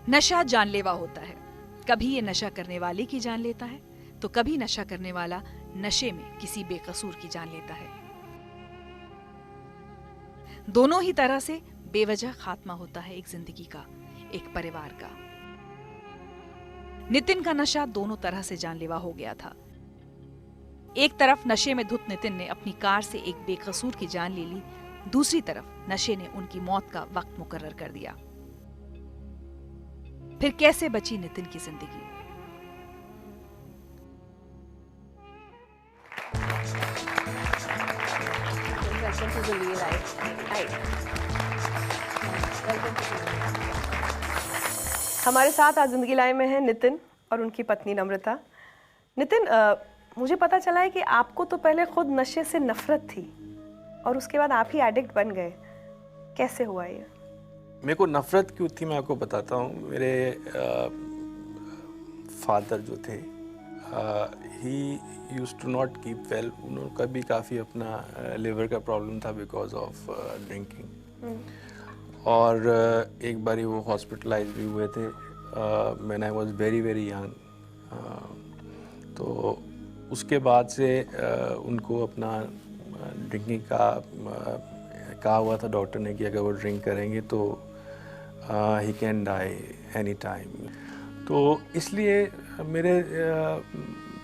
नशा जानलेवा होता है। कभी ये नशा करने वाले की जान लेता है तो कभी नशा करने वाला नशे में किसी बेकसूर की जान लेता है। दोनों ही तरह से बेवजह खात्मा होता है एक जिंदगी का, एक परिवार का। नितिन का नशा दोनों तरह से जानलेवा हो गया था। एक तरफ नशे में धुत नितिन ने अपनी कार से एक बेकसूर की जान ले ली, दूसरी तरफ नशे ने उनकी मौत का वक्त मुकर्रर कर दिया। फिर कैसे बची नितिन की जिंदगी? हमारे साथ आज जिंदगी लाए में है नितिन और उनकी पत्नी नम्रता। नितिन, मुझे पता चला है कि आपको तो पहले खुद नशे से नफरत थी और उसके बाद आप ही एडिक्ट बन गए। कैसे हुआ ये? मेरे को नफरत क्यों थी मैं आपको बताता हूँ। मेरे फादर जो थे, he used to not keep well. उनका भी काफ़ी अपना लिवर का प्रॉब्लम था बिकॉज ऑफ ड्रिंकिंग। और एक बारी वो हॉस्पिटलाइज भी हुए थे when I was very very young. तो उसके बाद से उनको अपना ड्रिंकिंग का कहा हुआ था डॉक्टर ने कि अगर वो ड्रिंक करेंगे तो he can die any time. तो इसलिए मेरे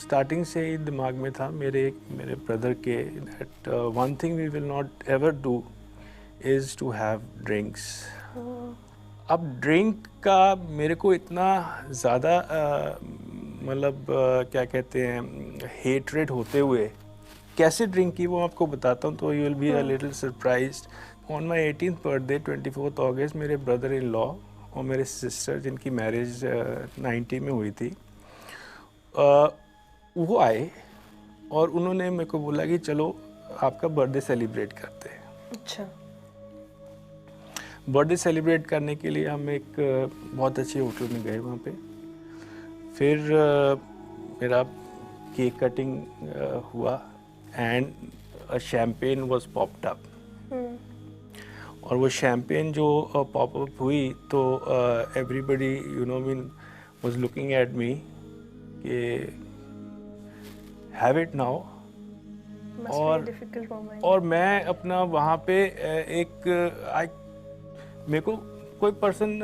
स्टार्टिंग से ही दिमाग में था मेरे ब्रदर के that one thing we will not ever do is to have drinks. अब ड्रिंक का मेरे को इतना ज़्यादा मतलब क्या कहते हैं हेट्रेड होते हुए कैसे ड्रिंक की वो आपको बताता हूँ तो you will be a little surprised. On my 18th birthday 24 अगस्त मेरे ब्रदर इन लॉ और मेरे सिस्टर जिनकी मैरिज 90 में हुई थी, वो आए और उन्होंने मेरे को बोला कि चलो आपका बर्थडे सेलिब्रेट करते हैं। अच्छा। बर्थडे सेलिब्रेट करने के लिए हम एक बहुत अच्छे होटल में गए वहाँ पे। फिर मेरा केक कटिंग हुआ and a champagne was popped up. और वो शैम्पेन जो पॉप अप हुई तो everybody mean was looking at me कि हैव इट नाउ। और मैं अपना वहाँ पे मेरे को कोई पर्सन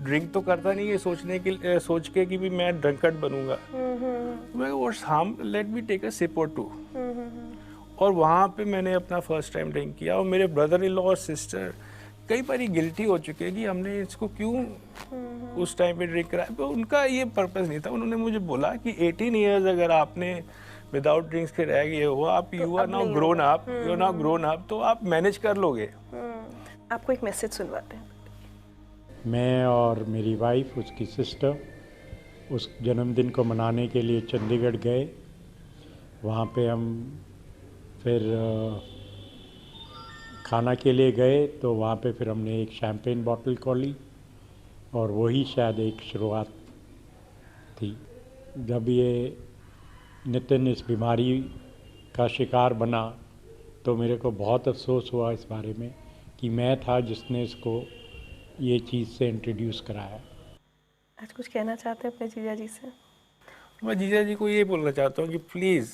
ड्रिंक तो करता नहीं है सोच के कि भी मैं ड्रंकर्ड बनूंगा। मैं what's harm, let me take a sip और टू। और वहाँ पे मैंने अपना फर्स्ट टाइम ड्रिंक किया और मेरे ब्रदर इन लॉ और सिस्टर कई बार गिल्टी हो चुके हैं कि हमने इसको क्यों उस टाइम पे ड्रिंक कराया। तो उनका ये पर्पस नहीं था। उन्होंने मुझे बोला कि 18 ईयर्स अगर आपने विदाउट ड्रिंक्स के रह गए हो, आप you are now grown up, you are now grown up, तो आप मैनेज कर लोगे। आपको एक मैसेज सुनवाते हैं। मैं और मेरी वाइफ, उसकी सिस्टर, उस जन्मदिन को मनाने के लिए चंडीगढ़ गए। वहाँ पे हम फिर खाना के लिए गए तो वहाँ पे फिर हमने एक शैम्पेन बॉटल खोली और वही शायद एक शुरुआत थी। जब ये नितिन इस बीमारी का शिकार बना तो मेरे को बहुत अफसोस हुआ इस बारे में कि मैं था जिसने इसको ये चीज़ से इंट्रोड्यूस कराया। आज कुछ कहना चाहते हैं अपने जीजा जी से? मैं जीजा जी को ये बोलना चाहता हूँ कि प्लीज़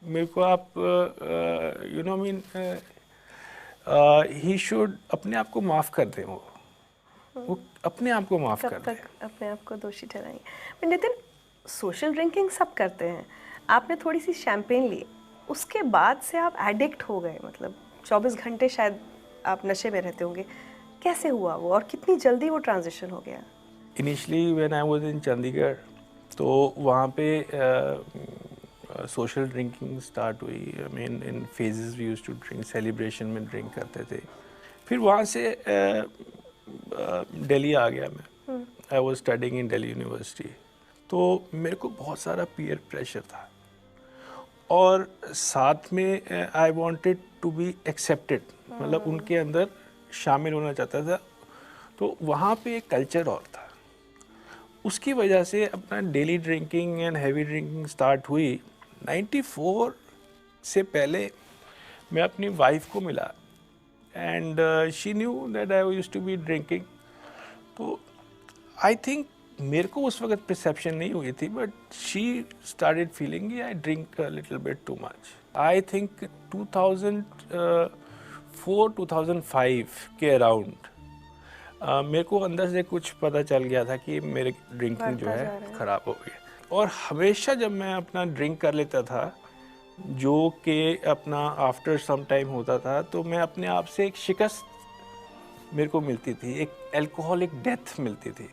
मेरे को आप मीन ही शुड अपने आप को माफ़ कर दें। वो अपने आप को माफ़ कर दें। तक अपने आप को दोषी ठहराएंगे। नितिन, सोशल ड्रिंकिंग सब करते हैं, आपने थोड़ी सी शैम्पेन ली, उसके बाद से आप एडिक्ट हो गए। मतलब 24 घंटे शायद आप नशे में रहते होंगे। कैसे हुआ वो और कितनी जल्दी वो ट्रांजिशन हो गया? Initially when I was in Chandigarh तो वहाँ पे सोशल ड्रिंकिंग स्टार्ट हुई। I mean in phases we used to drink, celebration में ड्रिंक करते थे। फिर वहाँ से दिल्ली आ गया मैं। I was studying in Delhi university. तो मेरे को बहुत सारा पीयर प्रेशर था और साथ में I wanted to be accepted, मतलब उनके अंदर शामिल होना चाहता था। तो वहाँ पे एक कल्चर और था, उसकी वजह से अपना daily drinking and heavy drinking start हुई। 94 से पहले मैं अपनी वाइफ को मिला and she knew that I used to be drinking. तो आई थिंक मेरे को उस वक्त परसेप्शन नहीं हुई थी, but she started feeling I drink a little bit too much. I think 2004-2005 के अराउंड मेरे को अंदर से कुछ पता चल गया था कि मेरे ड्रिंकिंग जो है ख़राब हो गई. और हमेशा जब मैं अपना ड्रिंक कर लेता था, जो कि अपना आफ्टर सम टाइम होता था, तो मैं अपने आप से एक शिकस्त मेरे को मिलती थी, एक अल्कोहलिक डेथ मिलती थी.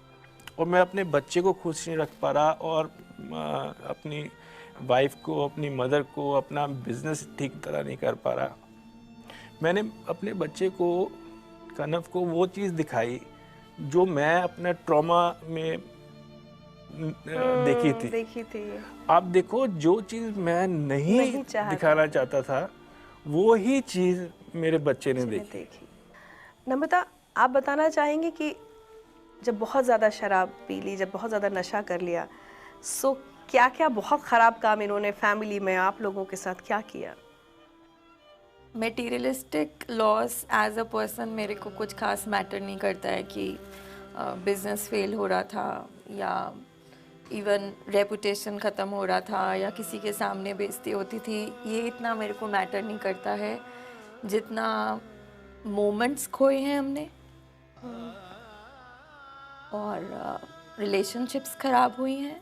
और मैं अपने बच्चे को खुश नहीं रख पा रहा, और अपनी वाइफ को, अपनी मदर को, अपना बिजनेस ठीक तरह नहीं कर पा रहा. मैंने अपने बच्चे को, कनव को, वो चीज़ दिखाई जो मैं अपने ट्रॉमा में देखी थी. आप देखो, जो चीज़ मैं नहीं दिखाना चाहता था, वो ही चीज़ मेरे बच्चे ने देखी. नम्रता, आप बताना चाहेंगे कि जब बहुत ज़्यादा शराब पी ली, जब बहुत ज़्यादा नशा कर लिया, सो क्या क्या बहुत ख़राब काम इन्होंने फैमिली में, आप लोगों के साथ क्या किया? Materialistic loss as a person मेरे को कुछ खास मैटर नहीं करता है कि बिजनेस फेल हो रहा था, या इवन रेपुटेशन ख़त्म हो रहा था, या किसी के सामने बेइज्जती होती थी. ये इतना मेरे को मैटर नहीं करता है जितना मोमेंट्स खोए हैं हमने, और रिलेशनशिप्स ख़राब हुई हैं,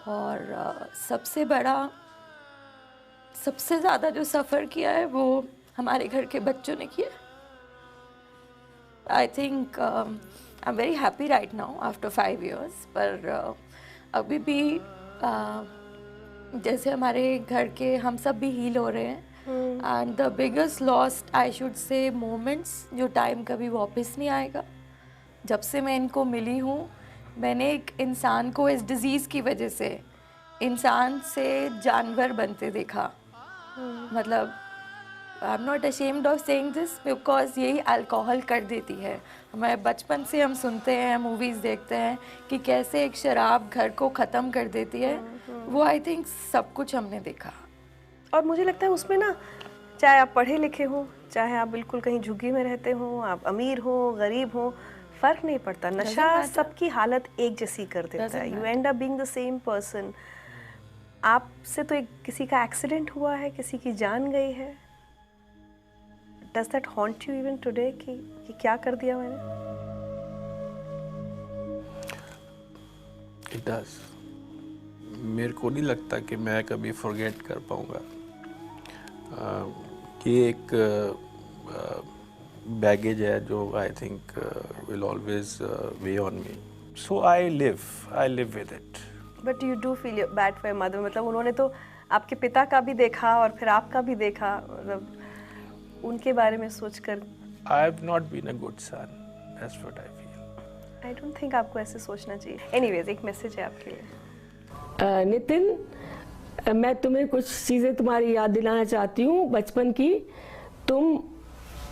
और सबसे ज़्यादा जो सफ़र किया है वो हमारे घर के बच्चों ने किया. I think I am very happy right now after 5 years. पर अभी भी जैसे हमारे घर के हम सब भी हील हो रहे हैं. And the biggest lost I should say moments, जो टाइम कभी वापस नहीं आएगा. जब से मैं इनको मिली हूँ, मैंने एक इंसान को इस डिज़ीज़ की वजह से इंसान से जानवर बनते देखा. मतलब I am not ashamed of saying this, because यही अल्कोहल कर देती है. हमारे बचपन से हम सुनते हैं, मूवीज़ देखते हैं कि कैसे एक शराब घर को ख़त्म कर देती है. वो आई थिंक सब कुछ हमने देखा. और मुझे लगता है उसमें ना, चाहे आप पढ़े लिखे हो, चाहे आप बिल्कुल कहीं झुग्गी में रहते हो, आप अमीर हो, गरीब हो, फ़र्क नहीं पड़ता. नशा सबकी हालत एक जैसी कर देता है. You and up being the same person. आपसे तो एक किसी का एक्सीडेंट हुआ है, किसी की जान गई है. Does that haunt you even today कि क्या कर दिया मैंने? It does. मेरे को नहीं लगता कि मैं कभी फॉरगेट कर पाऊंगा कि एक बैगेज है जो I think will always way on me. So I live with it. But you do feel bad for your mother. मतलब उन्होंने तो आपके पिता का भी देखा और फिर आपका भी देखा. मतलब उनके बारे में सोचकर I have not been a good son. That's what I feel. I don't think आपको ऐसे सोचना चाहिए. एनीवेज, एक मैसेज है आपके लिए. नितिन, मैं तुम्हें कुछ चीज़ें तुम्हारी याद दिलाना चाहती हूँ बचपन की. तुम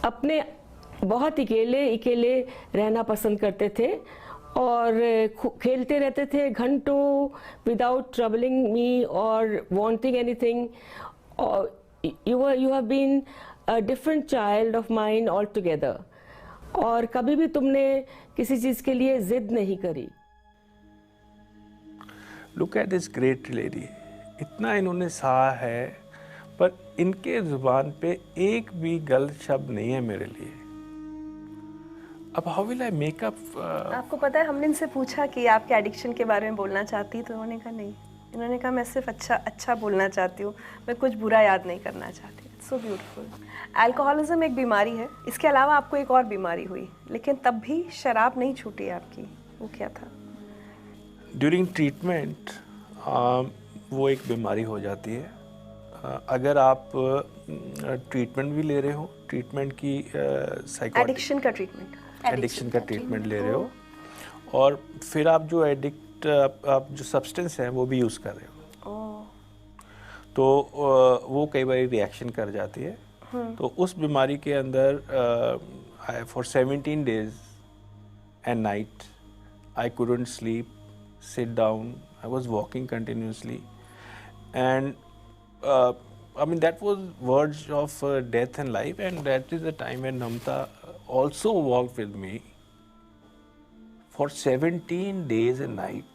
अपने बहुत अकेले रहना पसंद करते थे और खेलते रहते थे घंटों विदाउट ट्रबलिंग मी और wanting anything. You have been a different child of mine all together. और कभी भी तुमने किसी चीज़ के लिए जिद नहीं करी. Look at this great lady. इतना इन्होंने सहा है, पर इनके ज़ुबान पे एक भी गलत शब्द नहीं है मेरे लिए. अब how will I make up? आपको पता है, हमने इनसे पूछा कि आपके एडिक्शन के बारे में बोलना चाहती, तो उन्होंने कहा नहीं. इन्होंने कहा मैं सिर्फ अच्छा बोलना चाहती हूँ, मैं कुछ बुरा याद नहीं करना चाहती. So beautiful. अल्कोहलिज्म एक बीमारी है. इसके अलावा आपको एक और बीमारी हुई, लेकिन तब भी शराब नहीं छूटी आपकी. वो क्या था? ड्यूरिंग ट्रीटमेंट वो एक बीमारी हो जाती है. अगर आप ट्रीटमेंट भी ले रहे हो, ट्रीटमेंट की एडिक्शन का ट्रीटमेंट ले रहे हो, और फिर आप जो आप जो सब्सटेंस है वो भी यूज़ कर रहे हो, तो वो कई बार रिएक्शन कर जाती है. तो उस बीमारी के अंदर for 17 days and night I couldn't sleep, sit down, I was walking continuously, and I mean that was verge of death and life, and that is the time when Namta also walked with me for 17 days and night.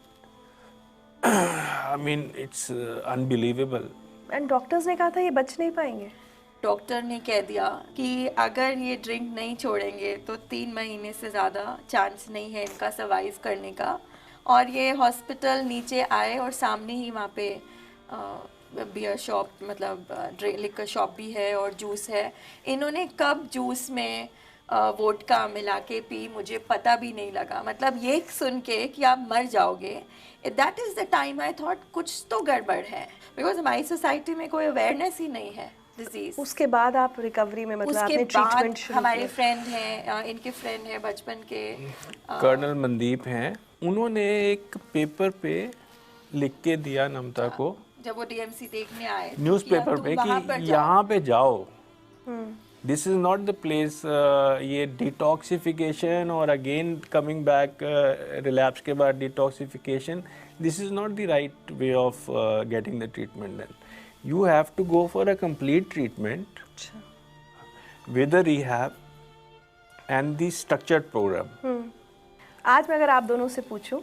I mean, it's unbelievable. And doctors ने कहा था ये बच नहीं पाएंगे। Doctor ने कह दिया कि अगर ये ड्रिंक नहीं छोड़ेंगे तो 3 महीने से ज़्यादा चांस नहीं है इनका सर्वाइव करने का। और ये हॉस्पिटल नीचे आए और सामने ही वहाँ पे बियर शॉप मतलब लिकर शॉप भी है और जूस है। इन्होंने कब जूस में वोडका मिला के पी मुझे पता भी नहीं लगा। मतलब ये सुन के कि आप मर जाओगे, that is the time I thought कुछ तो गड़बड़ है, बिकॉज हमारी सोसाइटी में कोई अवेयरनेस ही नहीं है डिजीज। उसके बाद आप रिकवरी में मतलब उसके आपने बाद ट्रीटमेंट शुरू हमारे किया? फ्रेंड हैं, इनके फ्रेंड हैं बचपन के, कर्नल मनदीप हैं, उन्होंने एक पेपर पे लिख के दिया नमता को, जब वो डीएमसी देखने आए न्यूज़पेपर पे कि यहाँ पे जाओ, this is not the place, ये डिटॉक्सिफिकेशन और अगेन कमिंग बैक रिलैप्स के बाद detoxification, this is not the right way of getting the treatment. Then you have to go for a complete treatment with a rehab and the structured program. आज मैं अगर आप दोनों से पूछूं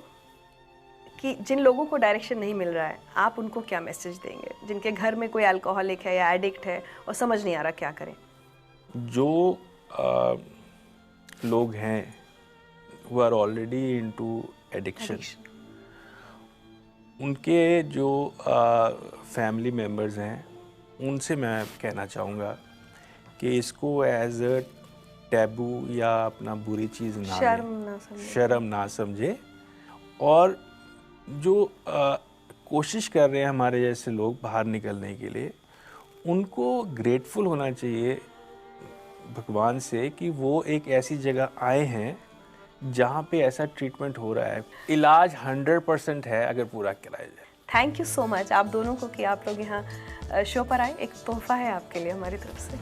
कि जिन लोगों को डायरेक्शन नहीं मिल रहा है, आप उनको क्या मैसेज देंगे? जिनके घर में कोई अल्कोहलिक है या एडिक्ट है और समझ नहीं आ रहा क्या करें। जो लोग हैं who are already into addiction, उनके जो फैमिली मेम्बर्स हैं उनसे मैं कहना चाहूँगा कि इसको एज अ टैबू या अपना बुरी चीज़ ना शर्म ना समझे, और जो कोशिश कर रहे हैं हमारे जैसे लोग बाहर निकलने के लिए, उनको ग्रेटफुल होना चाहिए भगवान से कि वो एक ऐसी जगह आए हैं जहाँ पे ऐसा ट्रीटमेंट हो रहा है। इलाज 100% है अगर पूरा कराया जाए। थैंक यू सो मच आप दोनों को कि आप लोग यहाँ शो पर आए। एक तोहफा है आपके लिए हमारी तरफ से।